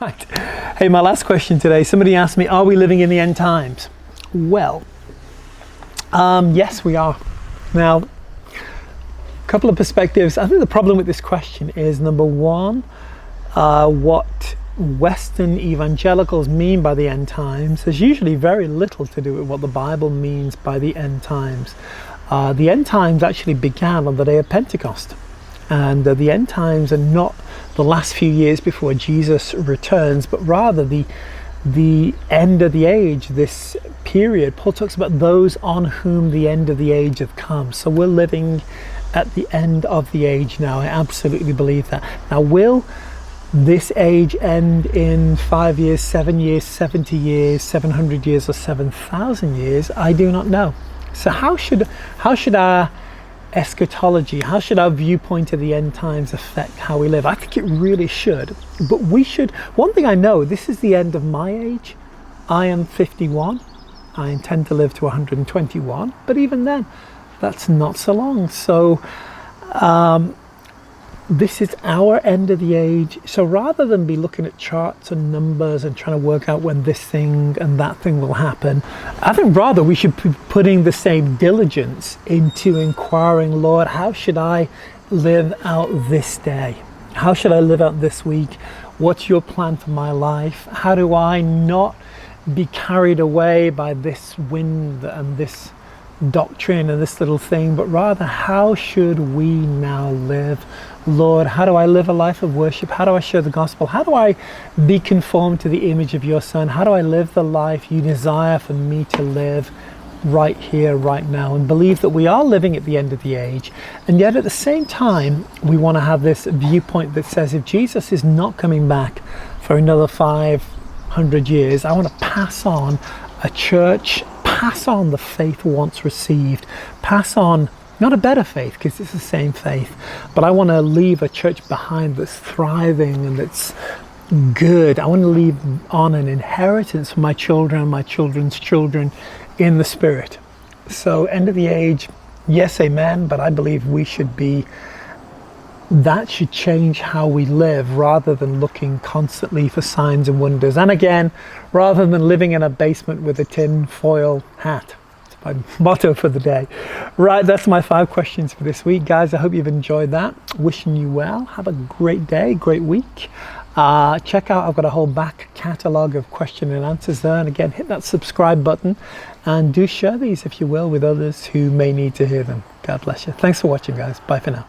Right. Hey, my last question today. Somebody asked me, are we living in the end times? Well, yes, we are. Now, a couple of perspectives. I think the problem with this question is, number one, what Western evangelicals mean by the end times has usually very little to do with what the Bible means by the end times. The end times actually began on the day of Pentecost. And the end times are not the last few years before Jesus returns, but rather the end of the age, this period. Paul talks about those on whom the end of the age have come. So we're living at the end of the age now. I absolutely believe that. Now, will this age end in 5 years, 7 years, 70 years, 700 years, or 7,000 years? I do not know. So how should our eschatology, how should our viewpoint of the end times affect how we live? I think it really should. But we should, one thing I know, this is the end of my age. I am 51. I intend to live to 121. But even then, that's not so long. So this is our end of the age. So rather than be looking at charts and numbers and trying to work out when this thing and that thing will happen, I think rather we should be putting the same diligence into inquiring, Lord, how should I live out this day? How should I live out this week? What's your plan for my life? How do I not be carried away by this wind and this doctrine and this little thing, but rather how should we now live? Lord, how do I live a life of worship? How do I share the gospel? How do I be conformed to the image of your Son? How do I live the life you desire for me to live right here, right now? And believe that we are living at the end of the age. And yet at the same time, we want to have this viewpoint that says, if Jesus is not coming back for another 500 years, I want to pass on a church, pass on the faith once received, pass on not a better faith, because it's the same faith, but I want to leave a church behind that's thriving and that's good. I want to leave on an inheritance for my children and my children's children in the Spirit. So end of the age, yes, amen, but I believe we should be, that should change how we live rather than looking constantly for signs and wonders. And again, rather than living in a basement with a tin foil hat. My motto for the day. Right, that's my 5 questions for this week, guys. I hope you've enjoyed that. Wishing you well. Have a great day, great week. Check out, I've got a whole back catalogue of question and answers there. And again, hit that subscribe button and do share these, if you will, with others who may need to hear them. God bless you. Thanks for watching, guys. Bye for now.